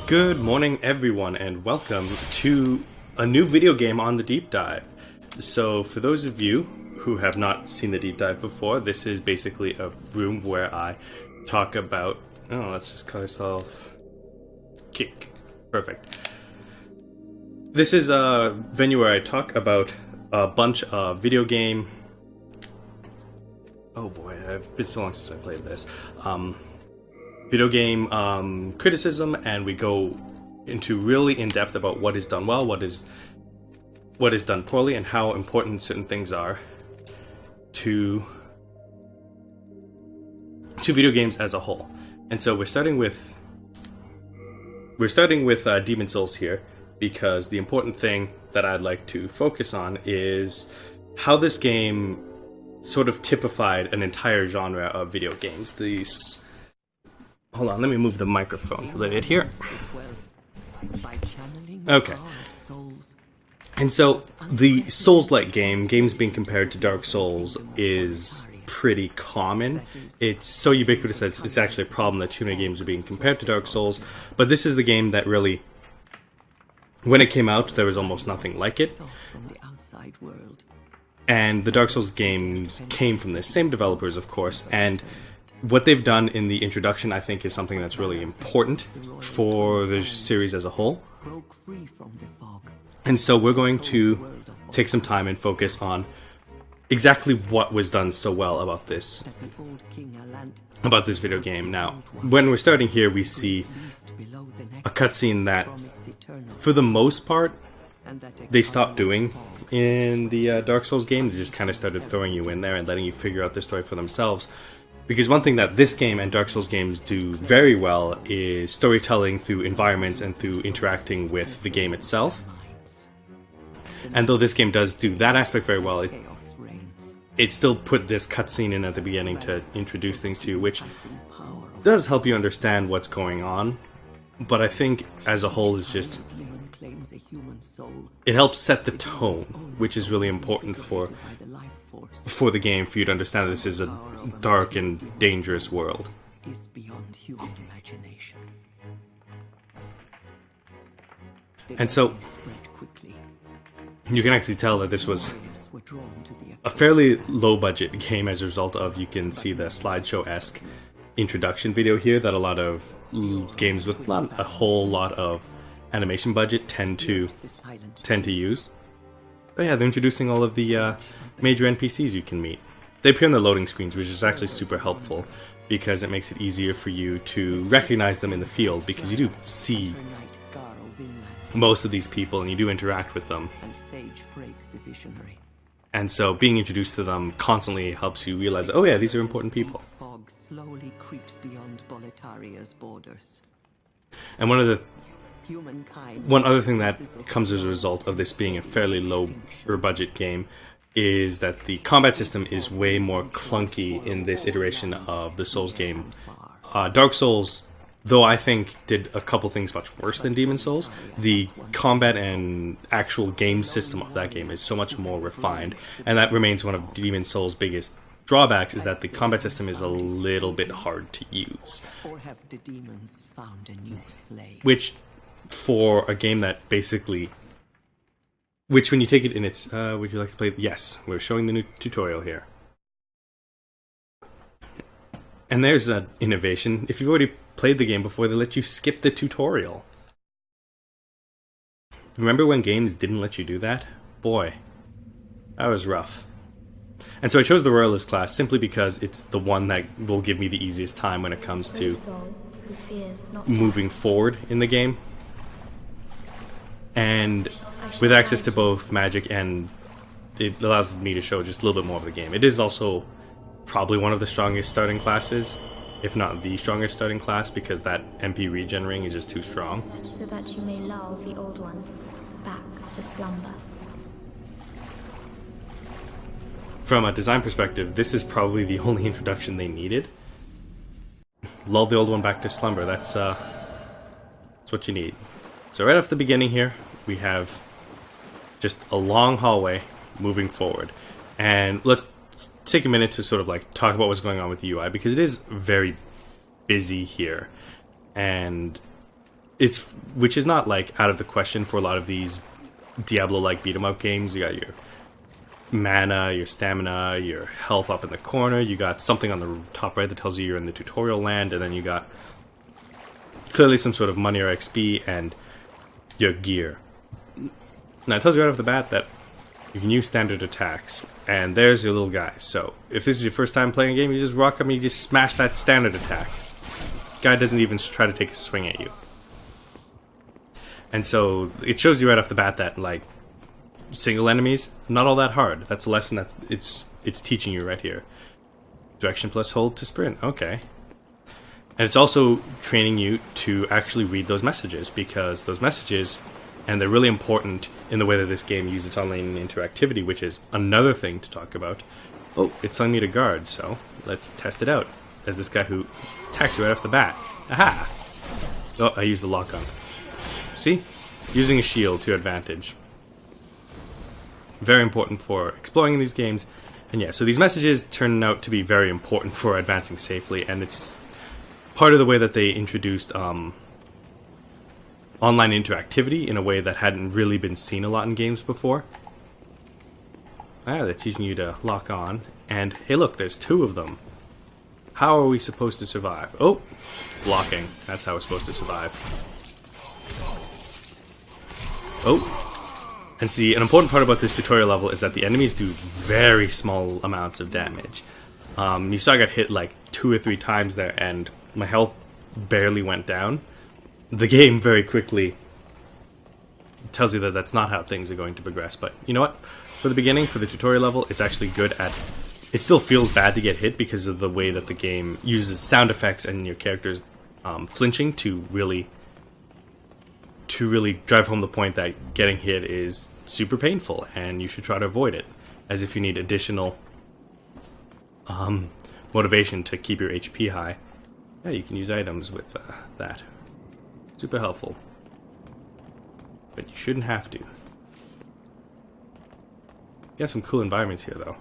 Good morning, everyone, and welcome to a new video game on the Deep Dive. So, for those of you who have not seen the Deep Dive before, this is basically a room where I talk about... Oh, let's just call ourselves... Kick. Perfect. This is a venue where I talk about a bunch of video game... Oh boy, it's been so long since I played this. Video game criticism, and we go into really in depth about what is done well, what is done poorly, and how important certain things are to video games as a whole. And so we're starting with Demon's Souls here, because the important thing that I'd like to focus on is how this game sort of typified an entire genre of video games. Hold on, let me move the microphone a little bit here. Okay. And so, the Souls-like games being compared to Dark Souls, is pretty common. It's so ubiquitous that it's actually a problem that too many games are being compared to Dark Souls. But this is the game that really, when it came out, there was almost nothing like it. And the Dark Souls games came from the same developers, of course, and what they've done in the introduction, I think, is something that's really important for the series as a whole. And so we're going to take some time and focus on exactly what was done so well about this video game. Now, when we're starting here, we see a cutscene that, for the most part, they stopped doing in the Dark Souls game. They just kind of started throwing you in there and letting you figure out the story for themselves. Because one thing that this game and Dark Souls games do very well is storytelling through environments and through interacting with the game itself. And though this game does do that aspect very well, it still put this cutscene in at the beginning to introduce things to you, which does help you understand what's going on. But I think, as a whole, is just... it helps set the tone, which is really important for the game, for you to understand that this is a dark and dangerous world. And so, you can actually tell that this was a fairly low-budget game as a result of, you can see the slideshow-esque introduction video here that a lot of games with not a whole lot of animation budget tend to use. But yeah, they're introducing all of the major NPCs you can meet. They appear on the loading screens, which is actually super helpful, because it makes it easier for you to recognize them in the field, because you do see most of these people and you do interact with them. And so being introduced to them constantly helps you realize, oh yeah, these are important people. And one other thing that comes as a result of this being a fairly lower budget game is that the combat system is way more clunky in this iteration of the Souls game. Dark Souls, though I think did a couple things much worse than Demon's Souls, the combat and actual game system of that game is so much more refined, and that remains one of Demon's Souls' biggest drawbacks, is that the combat system is a little bit hard to use. Which, for a game that basically... which, when you take it in its... would you like to play... Yes, we're showing the new tutorial here. And there's an innovation. If you've already played the game before, they let you skip the tutorial. Remember when games didn't let you do that? Boy, that was rough. And so I chose the Royalist class simply because it's the one that will give me the easiest time when it comes to moving forward in the game. And with access to both magic, and it allows me to show just a little bit more of the game. It is also probably one of the strongest starting classes, if not the strongest starting class, because that MP regen ring is just too strong. So that you may lull the old one back to slumber. From a design perspective, this is probably the only introduction they needed. Lull the old one back to slumber, that's what you need. So right off the beginning here, we have just a long hallway moving forward. And let's take a minute to sort of like talk about what's going on with the UI, because it is very busy here. And which is not like out of the question for a lot of these Diablo-like beat 'em up games. You got your mana, your stamina, your health up in the corner. You got something on the top right that tells you you're in the tutorial land, and then you got clearly some sort of money or XP and your gear. Now it tells you right off the bat that you can use standard attacks, and there's your little guy. So if this is your first time playing a game, you just rock up and you just smash that standard attack. Guy doesn't even try to take a swing at you. And so it shows you right off the bat that, like, single enemies, not all that hard. That's a lesson that it's teaching you right here. Direction plus hold to sprint. Okay. And it's also training you to actually read those messages, because those messages, and they're really important in the way that this game uses online interactivity, which is another thing to talk about. Oh, it's telling me to guard, so let's test it out. As this guy who attacks you right off the bat. Aha! Oh, I used the lock on. See? Using a shield to advantage. Very important for exploring in these games. And yeah, so these messages turn out to be very important for advancing safely, and it's part of the way that they introduced online interactivity in a way that hadn't really been seen a lot in games before. They're teaching you to lock on, and hey look, there's two of them. How are we supposed to survive? Oh, blocking. That's how we're supposed to survive. Oh, and see, an important part about this tutorial level is that the enemies do very small amounts of damage. You saw I got hit like 2 or 3 times there, and my health barely went down. The game very quickly tells you that that's not how things are going to progress. But you know what? For the beginning, for the tutorial level, it's actually good at... It still feels bad to get hit because of the way that the game uses sound effects and your characters flinching to really drive home the point that getting hit is super painful and you should try to avoid it, as if you need additional motivation to keep your HP high. Yeah, you can use items with that. Super helpful. But you shouldn't have to. Got some cool environments here, though.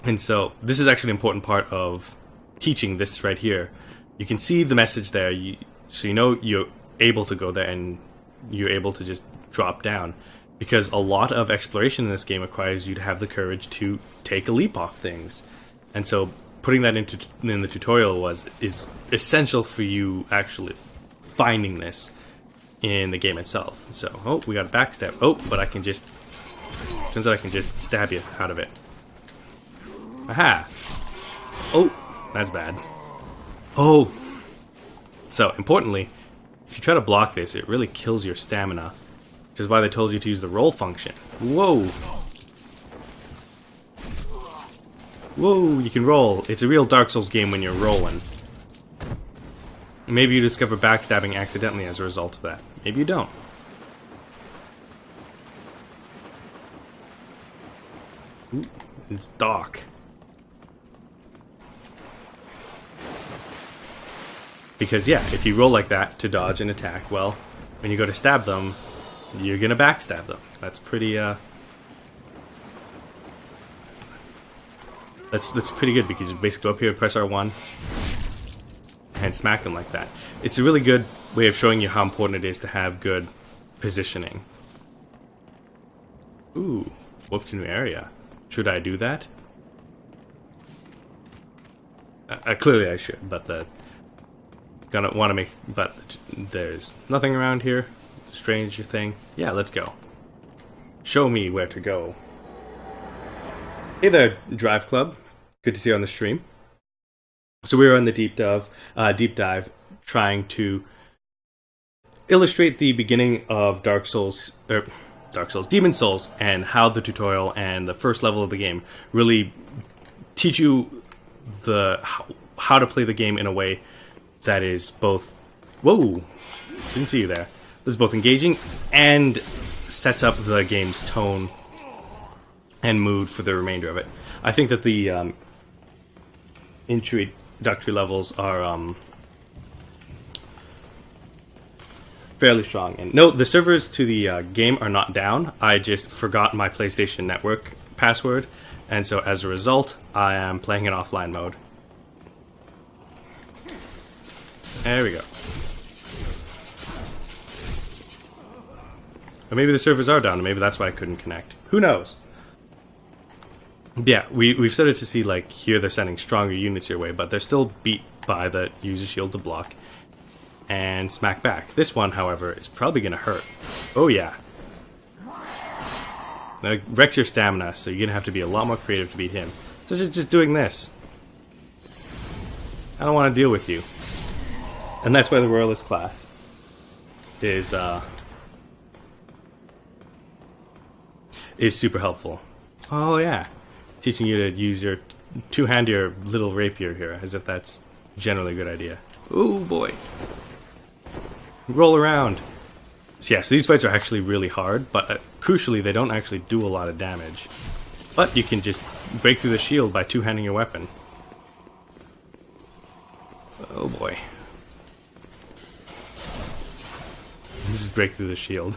And so, this is actually an important part of teaching this right here. You can see the message there, so you know you're able to go there and you're able to just drop down. Because a lot of exploration in this game requires you to have the courage to take a leap off things. And so, putting that in the tutorial is essential for you actually finding this in the game itself. So, oh, we got a backstab. Oh, but I can just... Turns out I can just stab you out of it. Aha! Oh, that's bad. Oh! So, importantly, if you try to block this, it really kills your stamina. Which is why they told you to use the roll function. Whoa! Whoa, you can roll. It's a real Dark Souls game when you're rolling. Maybe you discover backstabbing accidentally as a result of that. Maybe you don't. Ooh, it's dark. Because yeah, if you roll like that to dodge an attack, well, when you go to stab them, you're gonna backstab them. That's pretty that's pretty good, because you basically go up here, press R1, and smack them like that. It's a really good way of showing you how important it is to have good positioning. Ooh, whoop to new area. Should I do that? Clearly I should, but gonna want to make... But there's nothing around here. Strange thing. Yeah, let's go. Show me where to go. Hey there, Drive Club. Good to see you on the stream. So we were on the deep dive, trying to illustrate the beginning of Demon Souls, and how the tutorial and the first level of the game really teach you how to play the game in a way that is both... Whoa! Didn't see you there. This is both engaging and sets up the game's tone and mood for the remainder of it. I think that the introductory levels are fairly strong. And no, the servers to the game are not down. I just forgot my PlayStation Network password, and so as a result, I am playing in offline mode. There we go. Or maybe the servers are down, and maybe that's why I couldn't connect. Who knows? Yeah, we've started to see, like, here they're sending stronger units your way, but they're still beat by the use a shield to block and smack back. This one, however, is probably going to hurt. Oh, yeah. That wrecks your stamina, so you're going to have to be a lot more creative to beat him. So just doing this. I don't want to deal with you. And that's why the Royalist class is super helpful. Oh yeah, teaching you to use your two-hand your little rapier here, as if that's generally a good idea. Oh boy, roll around. So yeah, so these fights are actually really hard, but crucially they don't actually do a lot of damage. But you can just break through the shield by two-handing your weapon. Oh boy. Just break through the shield.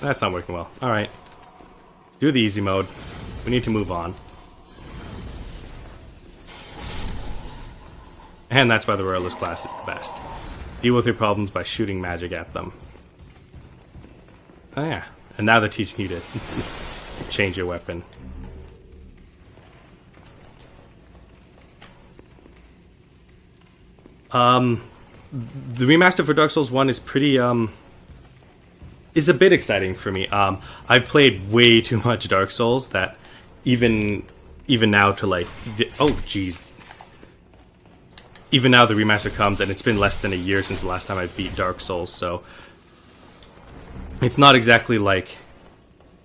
That's not working well. Alright. Do the easy mode. We need to move on. And that's why the Royalist class is the best. Deal with your problems by shooting magic at them. Oh yeah. And now they're teaching you to change your weapon. The remaster for Dark Souls 1 is pretty, is a bit exciting for me. I've played way too much Dark Souls that even now to like, oh jeez. Even now the remaster comes and it's been less than a year since the last time I beat Dark Souls, so it's not exactly like,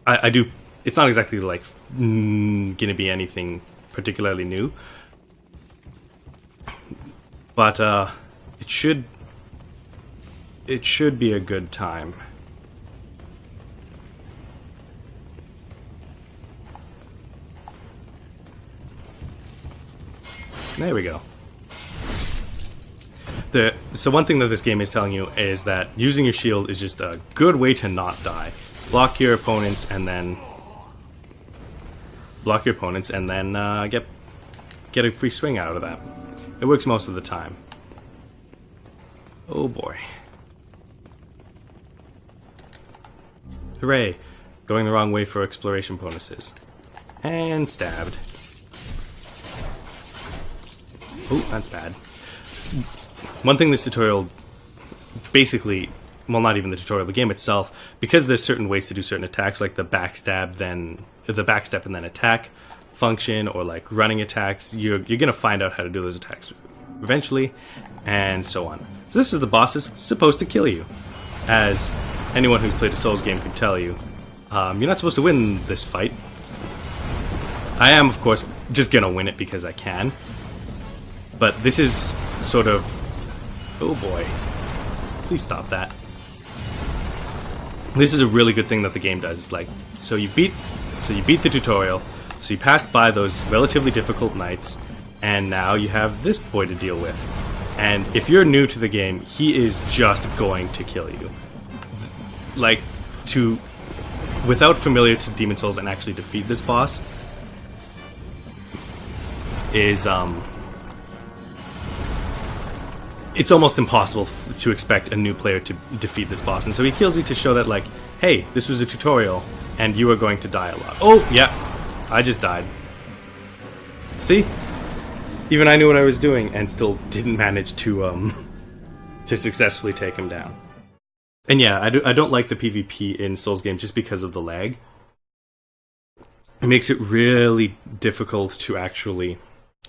it's not exactly like gonna be anything particularly new. But it should be a good time. There we go. So one thing that this game is telling you is that using your shield is just a good way to not die. Block your opponents and then get a free swing out of that. It works most of the time. Oh boy. Hooray! Going the wrong way for exploration bonuses. And stabbed. Oh, that's bad. One thing this tutorial basically, well, not even the tutorial, the game itself, because there's certain ways to do certain attacks, like the backstep and then attack function, or like running attacks, you're gonna find out how to do those attacks eventually, and so on. So this is the boss is supposed to kill you. As anyone who's played a Souls game can tell you, you're not supposed to win this fight. I am, of course, just gonna win it because I can. But this is sort of... Oh boy. Please stop that. This is a really good thing that the game does. Like, so you beat the tutorial, so you passed by those relatively difficult nights, and now you have this boy to deal with. And if you're new to the game, he is just going to kill you. Like, without familiar to Demon Souls and actually defeat this boss is, it's almost impossible to expect a new player to defeat this boss. And so he kills you to show that, like, hey, this was a tutorial, and you are going to die a lot. Oh, yeah, I just died. See? Even I knew what I was doing and still didn't manage to successfully take him down. And yeah, I don't like the PvP in Souls games just because of the lag. It makes it really difficult to actually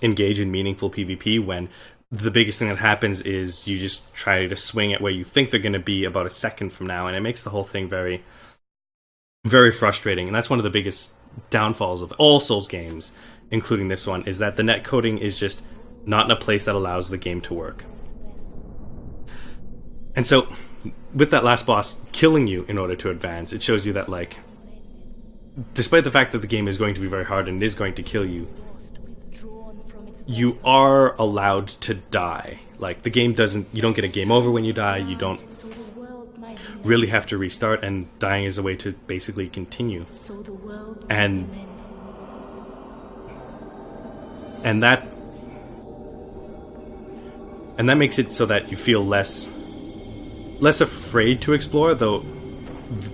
engage in meaningful PvP when the biggest thing that happens is you just try to swing at where you think they're going to be about a second from now, and it makes the whole thing very, very frustrating. And that's one of the biggest downfalls of all Souls games, including this one, is that the netcoding is just not in a place that allows the game to work. And so, with that last boss killing you in order to advance, it shows you that, like, despite the fact that the game is going to be very hard and is going to kill you, you are allowed to die. Like, the game doesn't... You don't get a game over when you die, you don't really have to restart, and dying is a way to basically continue. And that And that makes it so that you feel less afraid to explore, though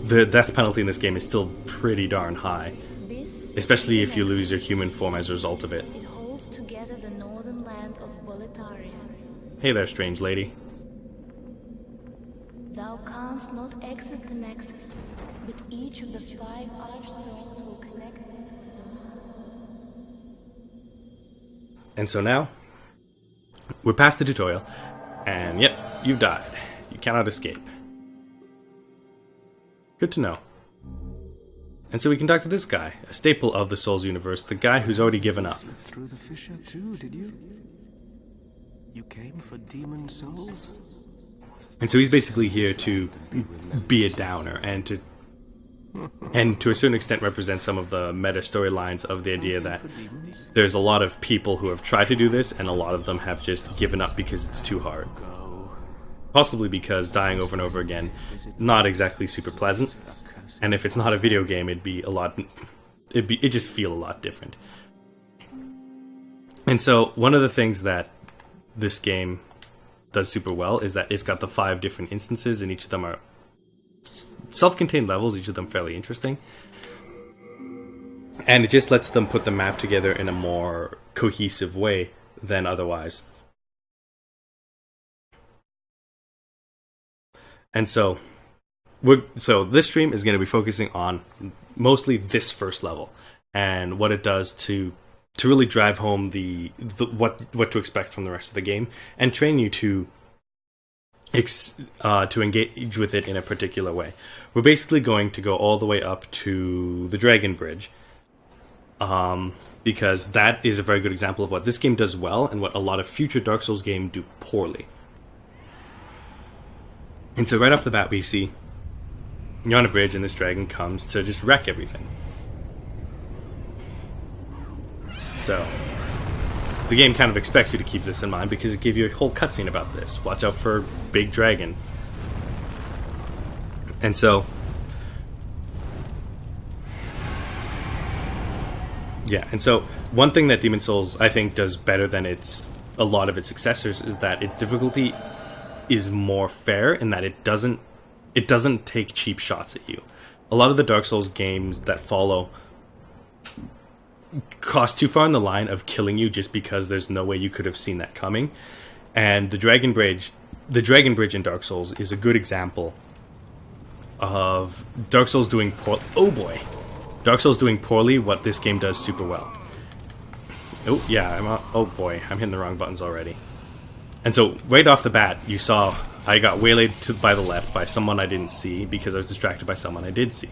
the death penalty in this game is still pretty darn high. Especially if you lose your human form as a result of it. It holds together the northern land of Boletaria. Hey there, strange lady. Thou canst not exit the Nexus, but each of the 5 archstones will connect. And so now, we're past the tutorial, and yep, you've died. You cannot escape. Good to know. And so we can talk to this guy, a staple of the Souls universe, the guy who's already given up. Through the fissure too, did you? You came for demon souls? And so he's basically here to be a downer and to a certain extent represent some of the meta storylines of the idea that there's a lot of people who have tried to do this and a lot of them have just given up because it's too hard. Possibly because dying over and over again, not exactly super pleasant. And if it's not a video game, it'd just feel a lot different. And so one of the things that this game does super well is that it's got the 5 different instances, and each of them are self-contained levels, each of them fairly interesting. And it just lets them put the map together in a more cohesive way than otherwise. And so this stream is going to be focusing on mostly this first level and what it does to really drive home what to expect from the rest of the game and train you to engage with it in a particular way. We're basically going to go all the way up to the Dragon Bridge, because that is a very good example of what this game does well and what a lot of future Dark Souls games do poorly. And so right off the bat we see you're on a bridge and this dragon comes to just wreck everything. So the game kind of expects you to keep this in mind because it gave you a whole cutscene about this. Watch out for big dragon. And so one thing that Demon Souls I think does better than a lot of its successors is that its difficulty is more fair in that it doesn't take cheap shots at you. A lot of the Dark Souls games that follow cross too far on the line of killing you just because there's no way you could have seen that coming. And the Dragon Bridge in Dark Souls is a good example of Dark Souls doing Dark Souls doing poorly what this game does super well. Oh yeah, I'm hitting the wrong buttons already. And so right off the bat, you saw I got waylaid by the left by someone I didn't see because I was distracted by someone I did see.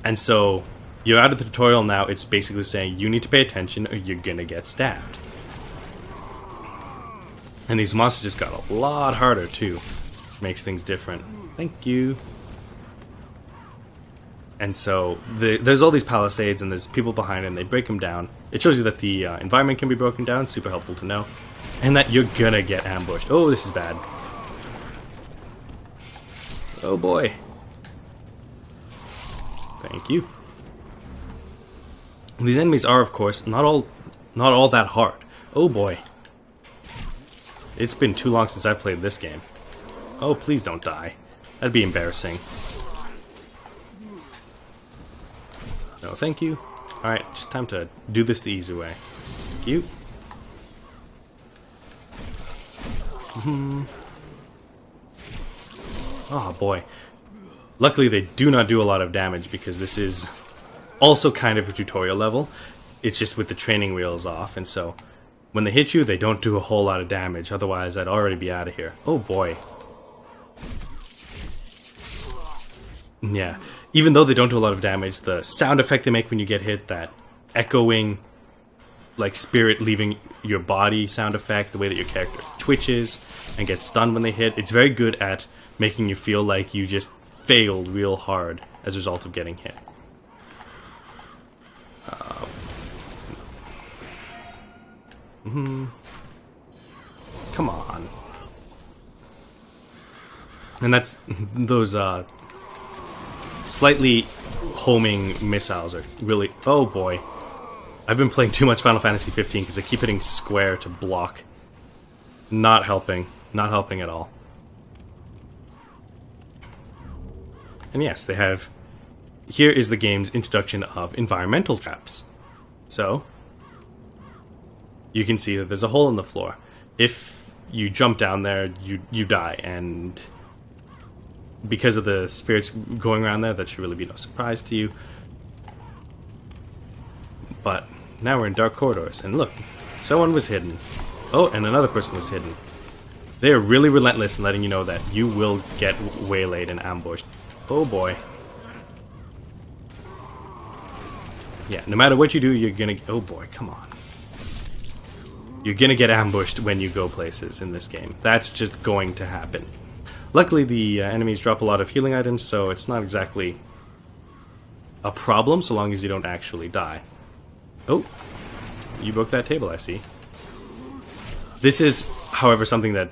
And so you're out of the tutorial now. It's basically saying you need to pay attention or you're gonna get stabbed. And these monsters just got a lot harder too. Makes things different. Thank you. And so there's all these palisades and there's people behind it and they break them down. It shows you that the environment can be broken down, super helpful to know. And that you're gonna get ambushed. Oh, this is bad. Oh boy. Thank you. These enemies are, of course, not all that hard. Oh boy. It's been too long since I played this game. Oh, please don't die. That'd be embarrassing. No, thank you. Alright, just time to do this the easy way. Thank you. Oh boy. Luckily they do not do a lot of damage because this is also kind of a tutorial level. It's just with the training wheels off, and so when they hit you they don't do a whole lot of damage, otherwise I'd already be out of here. Oh boy. Yeah. Even though they don't do a lot of damage, the sound effect they make when you get hit, that echoing, like spirit leaving your body sound effect, the way that your character twitches and gets stunned when they hit, it's very good at making you feel like you just failed real hard as a result of getting hit. Come on. And that's those slightly homing missiles are really... Oh boy. I've been playing too much Final Fantasy 15 because I keep hitting square to block. Not helping. Not helping at all. And yes, they have... Here is the game's introduction of environmental traps. So, you can see that there's a hole in the floor. If you jump down there, you die, and because of the spirits going around there, that should really be no surprise to you. But now we're in dark corridors, and look, someone was hidden. Oh, and another person was hidden. They are really relentless in letting you know that you will get waylaid and ambushed. Oh boy. Yeah, no matter what you do, you're gonna... Oh boy, come on. You're gonna get ambushed when you go places in this game. That's just going to happen. Luckily, the enemies drop a lot of healing items, so it's not exactly a problem so long as you don't actually die. Oh, you broke that table, I see. This is, however, something that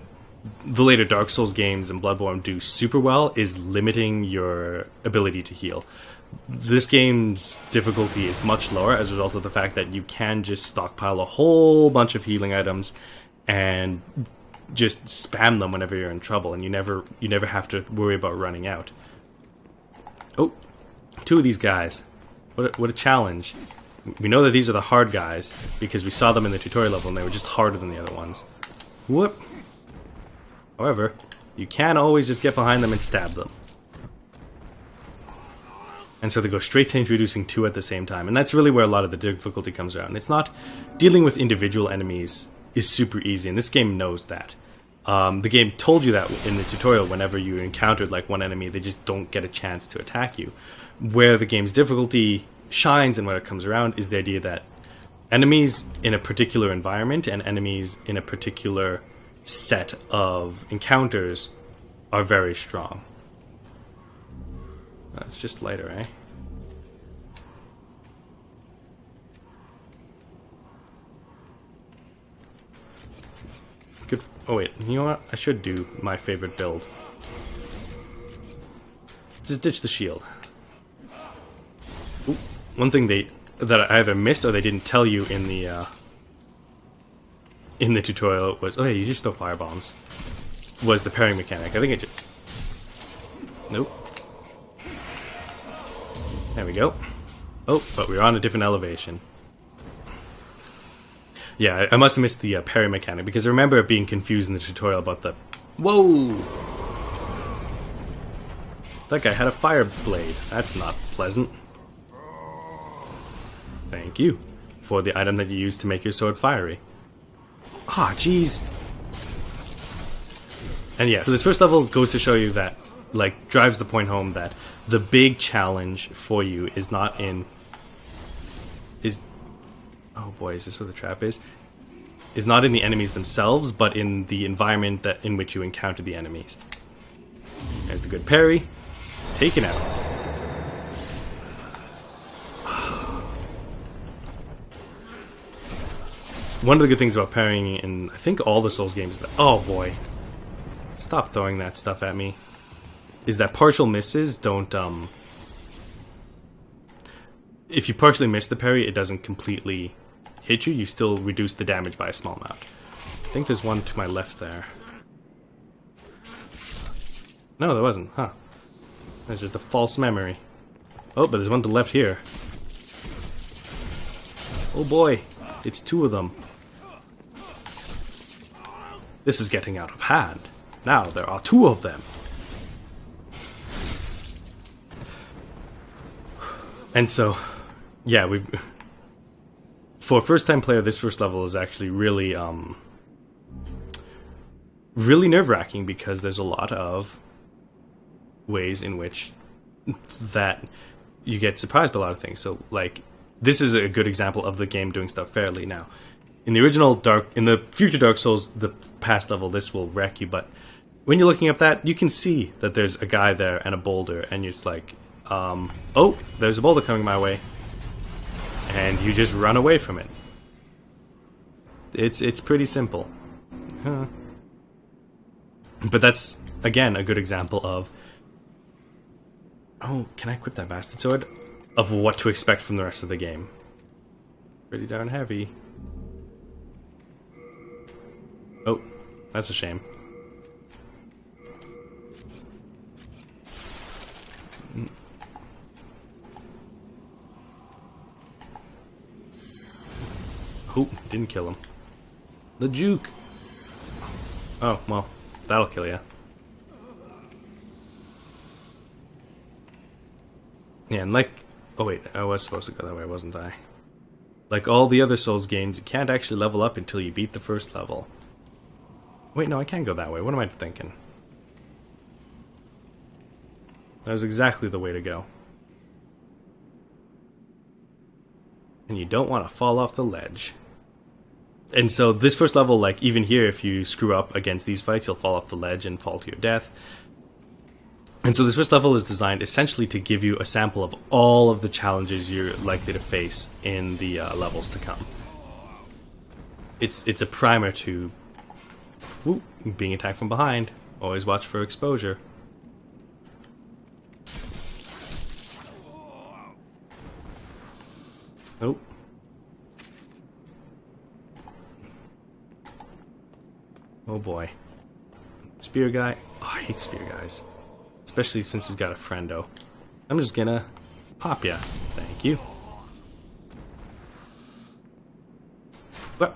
the later Dark Souls games and Bloodborne do super well, is limiting your ability to heal. This game's difficulty is much lower as a result of the fact that you can just stockpile a whole bunch of healing items and just spam them whenever you're in trouble, and you never have to worry about running out. Oh, two of these guys. What a challenge. We know that these are the hard guys because we saw them in the tutorial level and they were just harder than the other ones. Whoop. However, you can always just get behind them and stab them. And so they go straight to introducing two at the same time. And that's really where a lot of the difficulty comes around. It's not... Dealing with individual enemies is super easy, and this game knows that. The game told you that in the tutorial. Whenever you encountered like one enemy, they just don't get a chance to attack you. Where the game's difficulty shines and when it comes around is the idea that enemies in a particular environment and enemies in a particular set of encounters are very strong. It's just lighter, eh? Good. Oh wait, you know what? I should do my favorite build. Just ditch the shield. Ooh, one thing that I either missed or they didn't tell you in the tutorial was, oh yeah, you just throw firebombs. Was the parrying mechanic? I think it just... Nope. There we go. Oh, but we're on a different elevation. Yeah, I must have missed the parry mechanic, because I remember being confused in the tutorial about the... Whoa! That guy had a fire blade. That's not pleasant. Thank you for the item that you used to make your sword fiery. Ah, jeez. And yeah, so this first level goes to show you that, like, drives the point home that the big challenge for you is not in... Oh boy, is this where the trap is? Is not in the enemies themselves, but in the environment in which you encounter the enemies. There's the good parry. Taken out. One of the good things about parrying in, I think, all the Souls games is that... Oh boy. Stop throwing that stuff at me. Is that partial misses don't, if you partially miss the parry, it doesn't completely hit you. You still reduce the damage by a small amount. I think there's one to my left there. No, there wasn't, huh? That's just a false memory. Oh, but there's one to the left here. Oh boy, it's two of them. This is getting out of hand. Now there are two of them. And so, yeah, for a first-time player, this first level is actually really, really nerve-wracking because there's a lot of ways in which that you get surprised by a lot of things. So, like, this is a good example of the game doing stuff fairly. Now, in the future Dark Souls, the past level, this will wreck you. But when you're looking up that, you can see that there's a guy there and a boulder, and you're just like, oh, there's a boulder coming my way. And you just run away from it. It's pretty simple. Huh. But that's, again, a good example of... Oh, can I equip that bastard sword? Of what to expect from the rest of the game. Pretty darn heavy. Oh, that's a shame. Oh, didn't kill him. The juke. Oh, well, that'll kill ya. Yeah, and like... Oh wait, I was supposed to go that way, wasn't I? Like all the other Souls games, you can't actually level up until you beat the first level. Wait, no, I can go that way. What am I thinking? That was exactly the way to go. And you don't want to fall off the ledge. And so this first level, like even here, if you screw up against these fights, you'll fall off the ledge and fall to your death. And so this first level is designed essentially to give you a sample of all of the challenges you're likely to face in the levels to come. It's a primer to being attacked from behind. Always watch for exposure. Nope. Oh boy. Spear guy. Oh, I hate spear guys. Especially since he's got a friendo. I'm just gonna pop ya. Thank you. Well.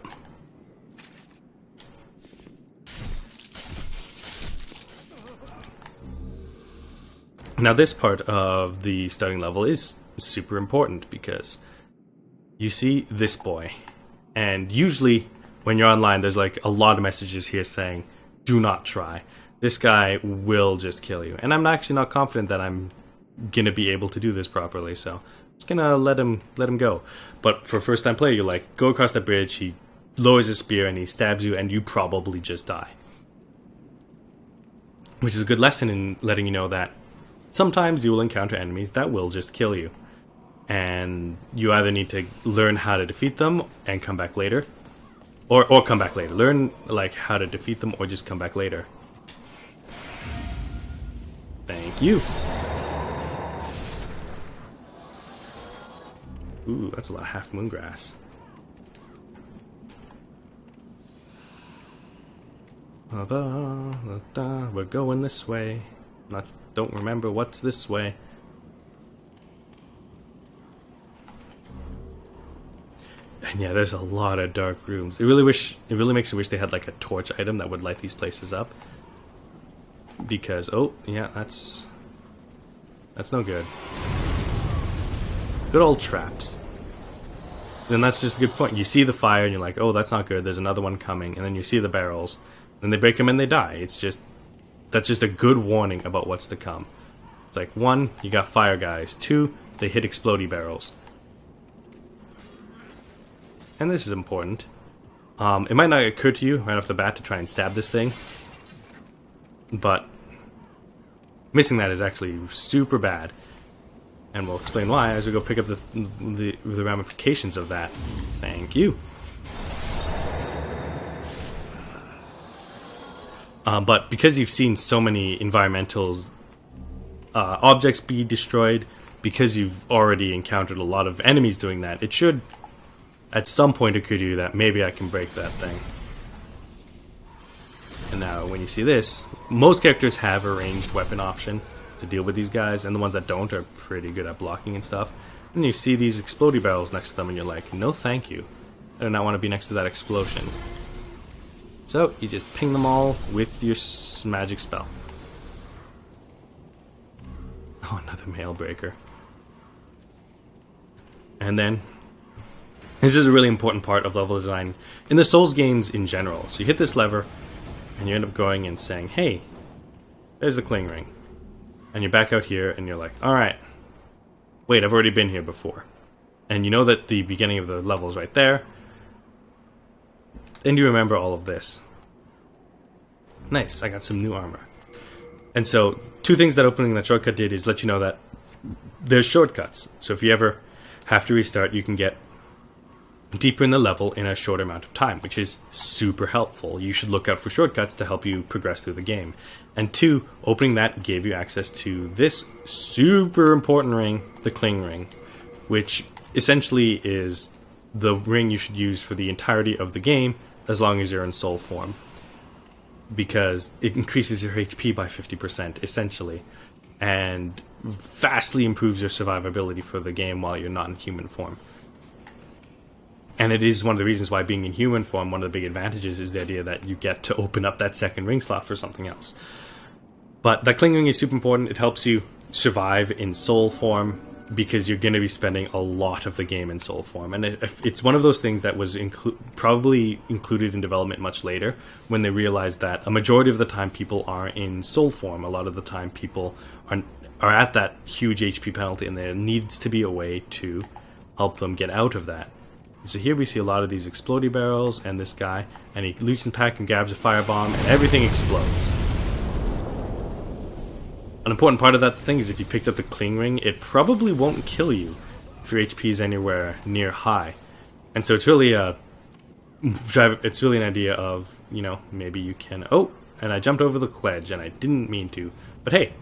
Now this part of the starting level is super important because you see this boy. And usually when you're online there's like a lot of messages here saying, do not try. This guy will just kill you. And I'm actually not confident that I'm gonna be able to do this properly, so I'm just gonna let him go. But for a first time player, you're like, go across the bridge, he lowers his spear and he stabs you and you probably just die. Which is a good lesson in letting you know that sometimes you will encounter enemies that will just kill you. And you either need to learn how to defeat them and come back later. Or come back later. Learn like how to defeat them or just come back later. Thank you. Ooh, that's a lot of half moon grass. We're going this way. Don't remember what's this way. And yeah, there's a lot of dark rooms. It really makes me wish they had like a torch item that would light these places up. Because, oh, yeah, that's no good. Good old traps. Then that's just a good point. You see the fire and you're like, oh, that's not good, there's another one coming. And then you see the barrels. Then they break them and they die. That's just a good warning about what's to come. It's like, 1, you got fire guys. 2, they hit explodey barrels. And this is important. It might not occur to you right off the bat to try and stab this thing. But missing that is actually super bad. And we'll explain why as we go pick up the ramifications of that. Thank you. But because you've seen so many environmental objects be destroyed, because you've already encountered a lot of enemies doing that, it should at some point occur to you that maybe I can break that thing. And now when you see this, most characters have a ranged weapon option to deal with these guys, and the ones that don't are pretty good at blocking and stuff. And you see these explodey barrels next to them and you're like, no thank you. I do not want to be next to that explosion. So you just ping them all with your magic spell. Oh, another mail breaker. And then this is a really important part of level design in the Souls games in general. So you hit this lever and you end up going and saying, hey, there's the cling ring. And you're back out here and you're like, alright, wait, I've already been here before. And you know that the beginning of the level is right there. And you remember all of this. Nice, I got some new armor. And so, 2 things that opening that shortcut did is let you know that there's shortcuts. So if you ever have to restart, you can get deeper in the level in a shorter amount of time, which is super helpful. You should look out for shortcuts to help you progress through the game. And 2, opening that gave you access to this super important ring, the Cling Ring, which essentially is the ring you should use for the entirety of the game as long as you're in soul form, because it increases your HP by 50% essentially, and vastly improves your survivability for the game while you're not in human form. And it is one of the reasons why being in human form, one of the big advantages is the idea that you get to open up that second ring slot for something else. But that clinging ring is super important. It helps you survive in soul form, because you're going to be spending a lot of the game in soul form. And it's one of those things that was probably included in development much later, when they realized that a majority of the time people are in soul form. A lot of the time people are at that huge HP penalty, and there needs to be a way to help them get out of that. So here we see a lot of these explodey barrels and this guy, and he loops in pack and grabs a firebomb, and everything explodes. An important part of that thing is if you picked up the cling ring, it probably won't kill you if your HP is anywhere near high. And so it's really an idea of, you know, maybe you can... Oh, and I jumped over the ledge, and I didn't mean to. But hey,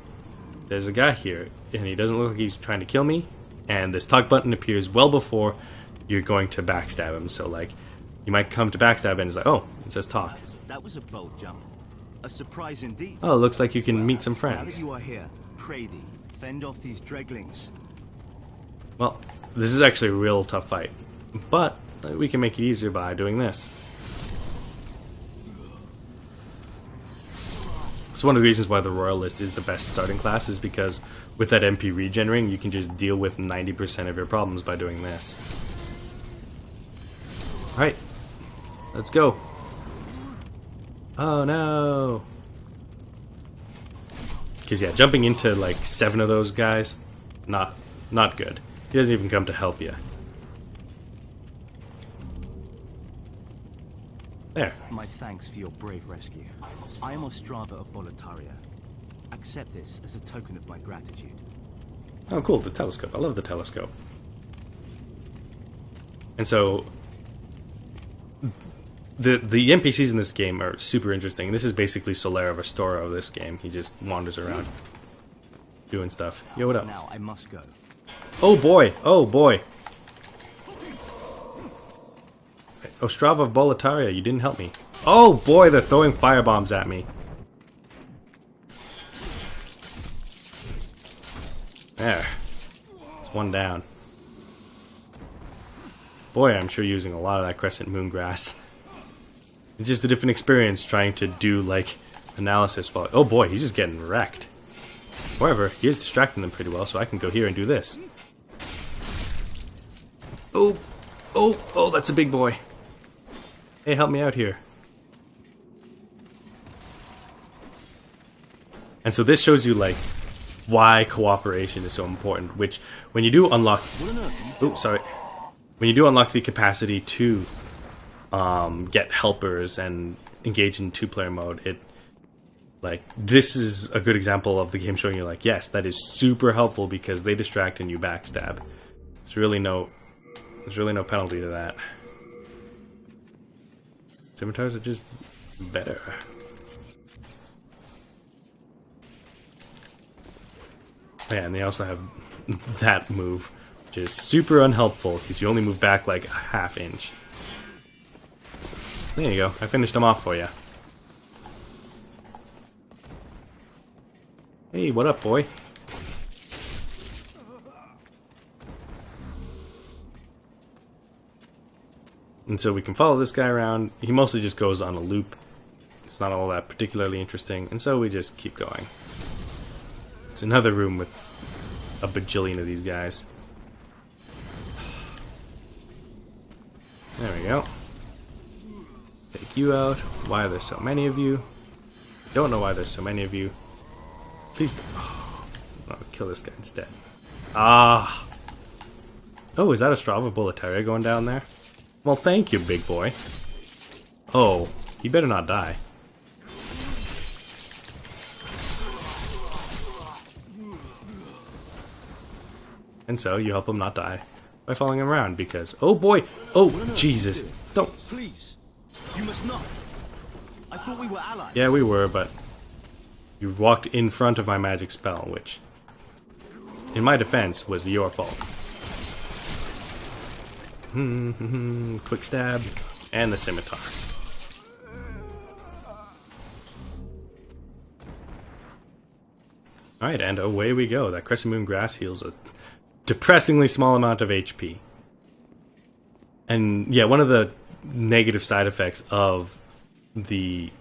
there's a guy here, and he doesn't look like he's trying to kill me, and this talk button appears well before you're going to backstab him. So, like, you might come to backstab, and it's like, oh, it says talk. That was a bold jump. A surprise indeed. Oh, looks like you can meet some Now that friends. you are here, pray thee, fend off these dreglings. Well, this is actually a real tough fight, but we can make it easier by doing this. So one of the reasons why the Royalist is the best starting class is because with that MP regen ring, you can just deal with 90% of your problems by doing this. Alright, let's go. Oh no! Because yeah, jumping into like 7 of those guys, not good. He doesn't even come to help you. There. My thanks for your brave rescue. I am Ostrava of Boletaria. Accept this as a token of my gratitude. Oh cool, the telescope. I love the telescope. And so the NPCs in this game are super interesting. This is basically Solera Vestora of this game. He just wanders around doing stuff. Yo, what up? Now I must go. Oh boy! Oh boy! Ostrava of Boletaria, you didn't help me. Oh boy, they're throwing firebombs at me. There. It's one down. Boy, I'm sure using a lot of that Crescent Moon grass. It's just a different experience trying to do, like, analysis while... Oh boy, he's just getting wrecked. However, he is distracting them pretty well, so I can go here and do this. Oh! Oh! Oh, that's a big boy. Hey, help me out here. And so this shows you, like, why cooperation is so important, which, when you do unlock... Oh, sorry. When you do unlock the capacity to get helpers and engage in 2-player mode, this is a good example of the game showing you, like, yes, that is super helpful because they distract and you backstab. There's really no penalty to that. Scimitars are just better. Yeah, and they also have that move, which is super unhelpful because you only move back like a ½ inch. There you go. I finished them off for you. Hey, what up, boy? And so we can follow this guy around. He mostly just goes on a loop. It's not all that particularly interesting, and so we just keep going. It's another room with a bajillion of these guys. There we go. Take you out. Why are there so many of you? Don't know why there's so many of you. Please. Oh, I'll kill this guy instead. Ah. Oh, is that a Ostrava of Boletaria going down there? Well, thank you, big boy. Oh, he better not die. And so you help him not die by following him around because, oh boy, oh Jesus, don't. Please, you must not. I thought we were allies. Yeah, we were, but you walked in front of my magic spell, which, in my defense, was your fault. Quick stab, and the scimitar. Alright, and away we go. That Crescent Moon grass heals a depressingly small amount of HP. And yeah, one of the negative side effects of the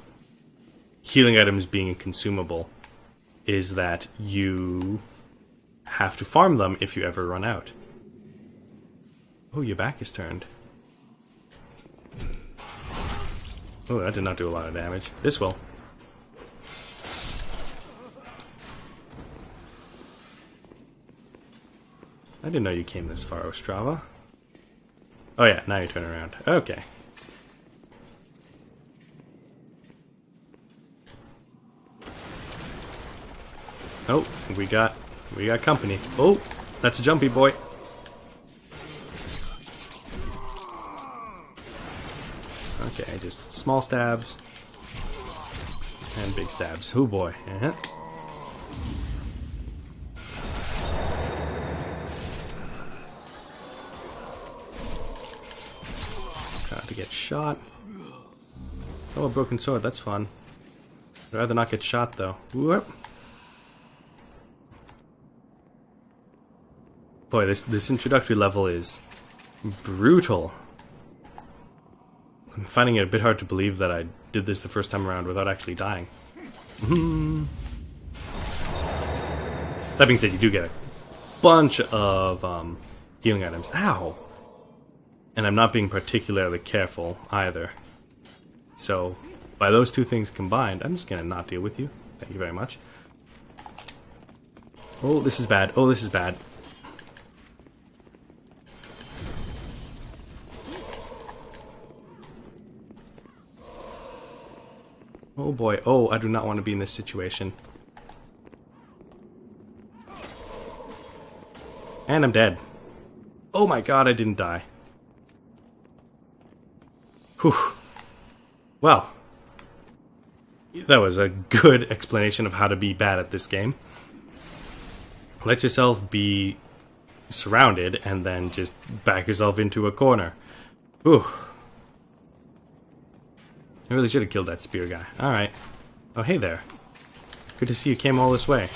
healing items being consumable is that you have to farm them if you ever run out. Oh, your back is turned. Oh, that did not do a lot of damage. This will. I didn't know you came this far, Ostrava. Oh yeah, now you turn around. Okay. Oh, we got company. Oh, that's a jumpy boy. Okay, just small stabs and big stabs. Oh boy. Got to get shot. Oh, a broken sword. That's fun. I'd rather not get shot though. Whoop. Boy, this introductory level is brutal. I'm finding it a bit hard to believe that I did this the first time around without actually dying. That being said, you do get a bunch of healing items. Ow! And I'm not being particularly careful either. So, by those two things combined, I'm just gonna not deal with you. Thank you very much. Oh, this is bad. Oh, this is bad. Oh boy, oh, I do not want to be in this situation. And I'm dead. Oh my god, I didn't die. Whew. Well, that was a good explanation of how to be bad at this game. Let yourself be surrounded and then just back yourself into a corner. Whew. I really should have killed that spear guy. Alright. Oh, hey there. Good to see you came all this way.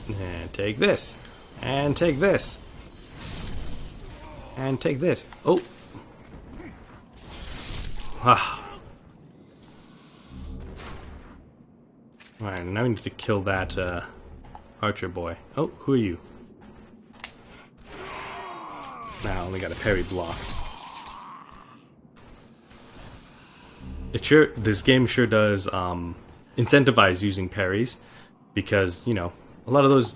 And take this. And take this. And take this. Oh. Ah. Alright, now we need to kill that archer boy. Oh, who are you? Now I only got a parry block. This game sure does incentivize using parries, because, you know, a lot of those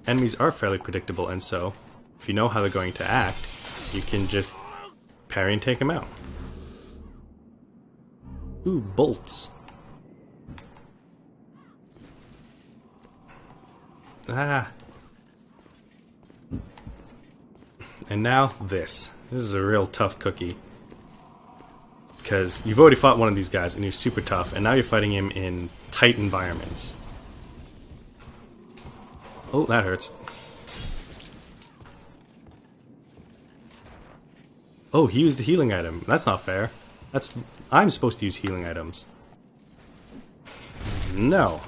enemies are fairly predictable, and so if you know how they're going to act, you can just parry and take them out. Ooh, bolts. Ah. And now this. This is a real tough cookie. Because you've already fought one of these guys and he's super tough, and now you're fighting him in tight environments. Oh, that hurts. Oh, he used the healing item. That's not fair. I'm supposed to use healing items. No.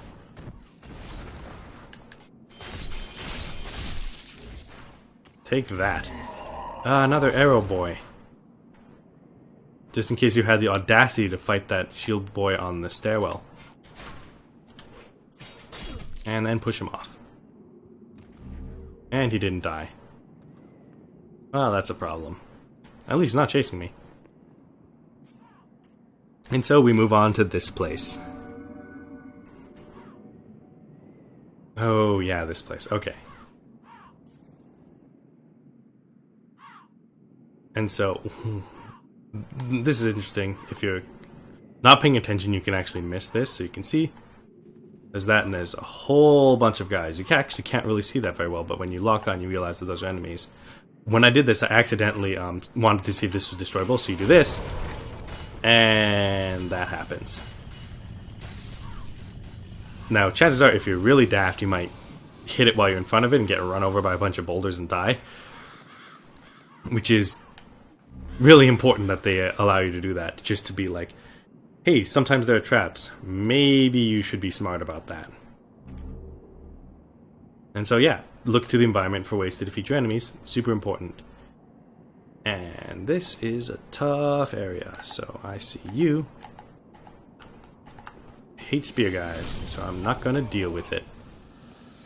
Take that. Another arrow boy. Just in case you had the audacity to fight that shield boy on the stairwell. And then push him off. And he didn't die. Well, that's a problem. At least he's not chasing me. And so we move on to this place. Oh yeah, this place. Okay. And so, this is interesting. If you're not paying attention, you can actually miss this. So you can see there's that, and there's a whole bunch of guys. You actually can't really see that very well, but when you lock on, you realize that those are enemies. When I did this, I accidentally wanted to see if this was destroyable, so you do this, and that happens. Now, chances are, if you're really daft, you might hit it while you're in front of it and get run over by a bunch of boulders and die. Which is really important that they allow you to do that, just to be like, hey, sometimes there are traps. Maybe you should be smart about that. And so yeah, look to the environment for ways to defeat your enemies. Super important. And this is a tough area, so I see you. Hate spear guys, so I'm not gonna deal with it.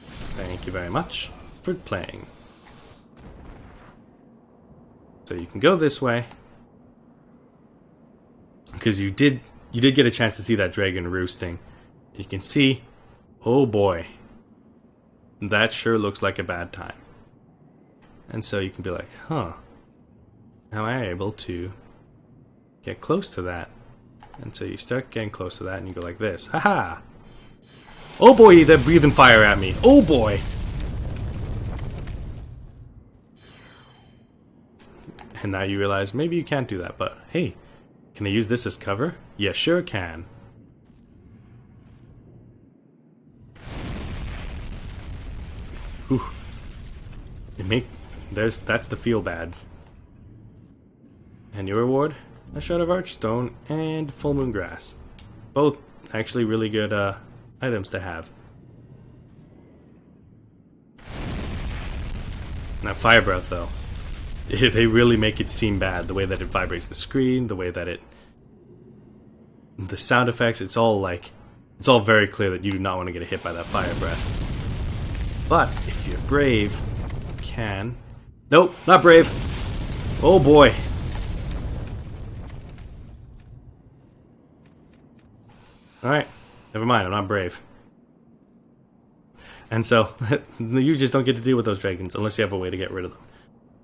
Thank you very much for playing. So you can go this way, because you did get a chance to see that dragon roosting. You can see, oh boy, that sure looks like a bad time. And so you can be like, huh, am I able to get close to that? And so you start getting close to that and you go like this. Haha! Oh boy, they're breathing fire at me. Oh boy! And now you realize maybe you can't do that, but hey, can I use this as cover? Yeah, sure can. Whew. That's the feel bads. And your reward? A shard of archstone and full moon grass. Both actually really good items to have. Now fire breath though. They really make it seem bad. The way that it vibrates the screen, the way that the sound effects, it's all very clear that you do not want to get hit by that fire breath. But if you're brave, you can. Nope, not brave. Oh boy. Alright, never mind, I'm not brave. And so, you just don't get to deal with those dragons unless you have a way to get rid of them.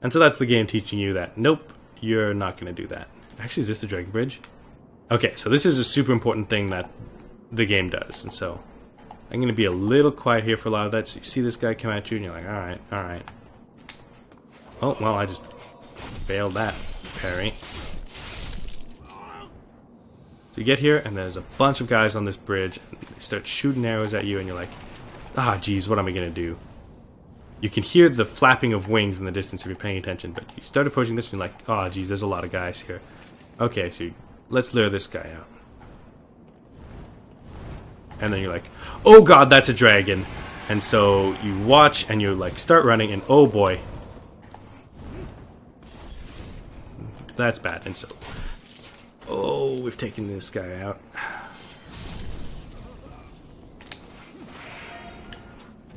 And so that's the game teaching you that, nope, you're not going to do that. Actually, is this the dragon bridge? Okay, so this is a super important thing that the game does. And so, I'm going to be a little quiet here for a lot of that. So you see this guy come at you and you're like, alright, alright. Oh, well, I just failed that parry. So you get here and there's a bunch of guys on this bridge and they start shooting arrows at you and you're like, ah, geez, what am I going to do? You can hear the flapping of wings in the distance if you're paying attention, but you start approaching this and you're like, oh, geez, there's a lot of guys here. Okay, so let's lure this guy out. And then you're like, oh god, that's a dragon. And so you watch and you like start running and oh boy. That's bad. And so, oh, we've taken this guy out.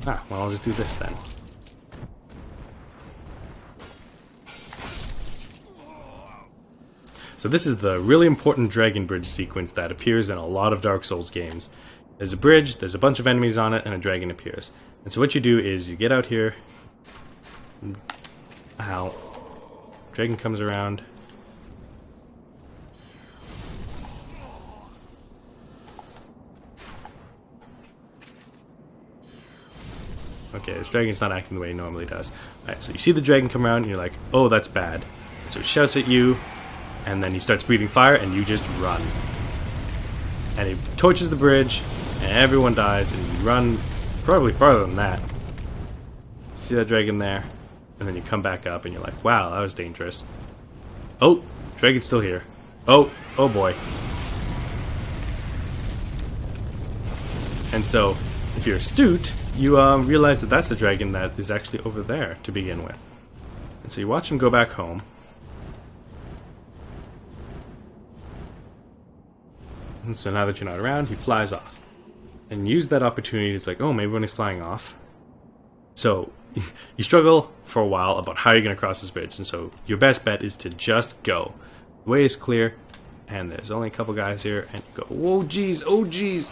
Ah, well, I'll just do this then. So this is the really important dragon bridge sequence that appears in a lot of Dark Souls games. There's a bridge, there's a bunch of enemies on it, and a dragon appears. And so what you do is you get out here. Ow. Dragon comes around. Okay, this dragon's not acting the way he normally does. Alright, so you see the dragon come around and you're like, oh, that's bad. So he shouts at you, and then he starts breathing fire, and you just run. And he torches the bridge, and everyone dies, and you run probably farther than that. See that dragon there? And then you come back up, and you're like, wow, that was dangerous. Oh, dragon's still here. Oh boy. And so, if you're astute, you realize that that's the dragon that is actually over there to begin with. And so you watch him go back home. And so now that you're not around, he flies off. And use that opportunity, it's like, oh, maybe when he's flying off. So, you struggle for a while about how you're going to cross this bridge. And so, your best bet is to just go. The way is clear, and there's only a couple guys here, and you go, oh, geez, oh, geez.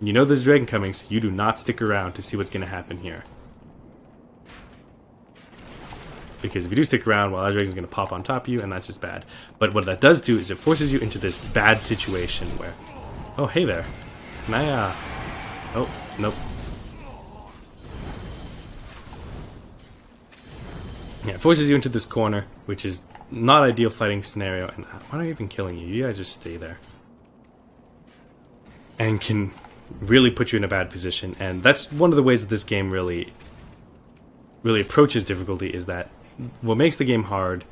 You know there's a dragon coming, so you do not stick around to see what's going to happen here. Because if you do stick around, well, that dragon's going to pop on top of you, and that's just bad. But what that does do is it forces you into this bad situation where... Oh, hey there. Can I, Oh, nope. Yeah, it forces you into this corner, which is not ideal fighting scenario. And why am I even killing you? You guys just stay there. And can really put you in a bad position. And that's one of the ways that this game really approaches difficulty, is that what makes the game hard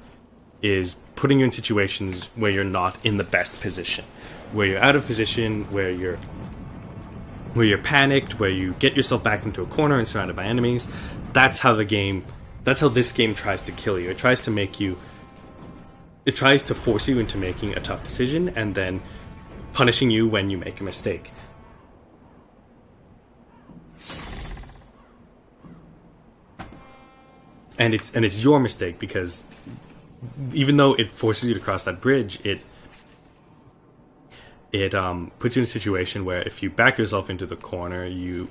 is putting you in situations where you're not in the best position, where you're out of position, where you're where you're panicked, where you get yourself back into a corner and surrounded by enemies. That's how this game tries to kill you. It tries to force you into making a tough decision and then punishing you when you make a mistake. And it's your mistake, because even though it forces you to cross that bridge, it puts you in a situation where if you back yourself into the corner, it's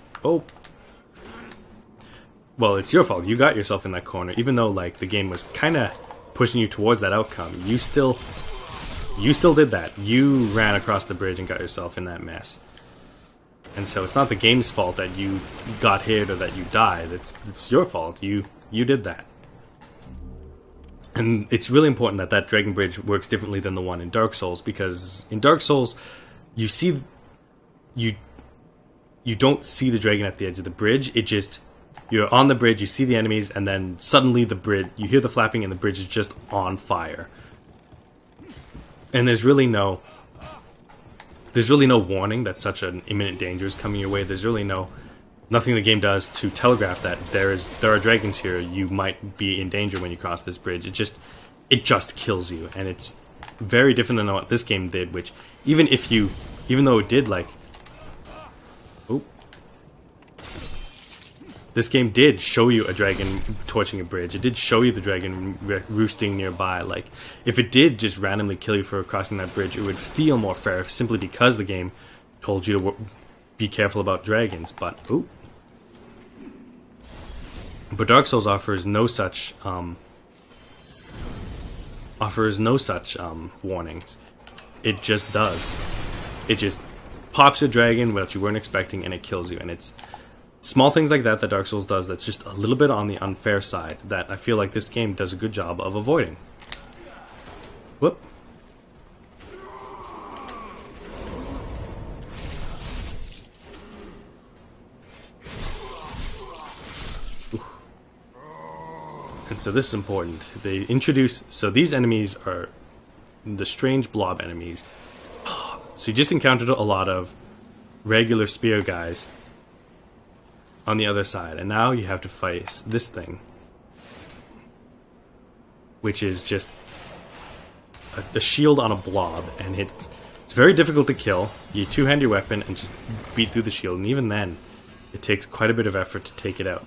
your fault. You got yourself in that corner, even though like the game was kind of pushing you towards that outcome. You still did that. You ran across the bridge and got yourself in that mess. And so it's not the game's fault that you got hit or that you died. It's your fault. You did that. And it's really important that Dragon Bridge works differently than the one in Dark Souls, because in Dark Souls, you don't see the dragon at the edge of the bridge. You're on the bridge, you see the enemies, and then suddenly you hear the flapping and the bridge is just on fire. And there's really no warning that such an imminent danger is coming your way. There's really nothing the game does to telegraph that there are dragons here. You might be in danger when you cross this bridge. It just kills you, and it's very different than what this game did. Which even though it did this game did show you a dragon torching a bridge. It did show you the dragon roosting nearby. Like, if it did just randomly kill you for crossing that bridge, it would feel more fair simply because the game told you to be careful about dragons. But Dark Souls offers no such warnings. It just does. It just pops a dragon that you weren't expecting, and it kills you. And it's small things like that Dark Souls does that's just a little bit on the unfair side that I feel like this game does a good job of avoiding. Whoop. And so this is important. They introduce... So these enemies are the strange blob enemies. So you just encountered a lot of regular spear guys on the other side, and now you have to fight this thing, which is just a shield on a blob, and it's very difficult to kill. You two-hand your weapon and just beat through the shield, and even then, it takes quite a bit of effort to take it out.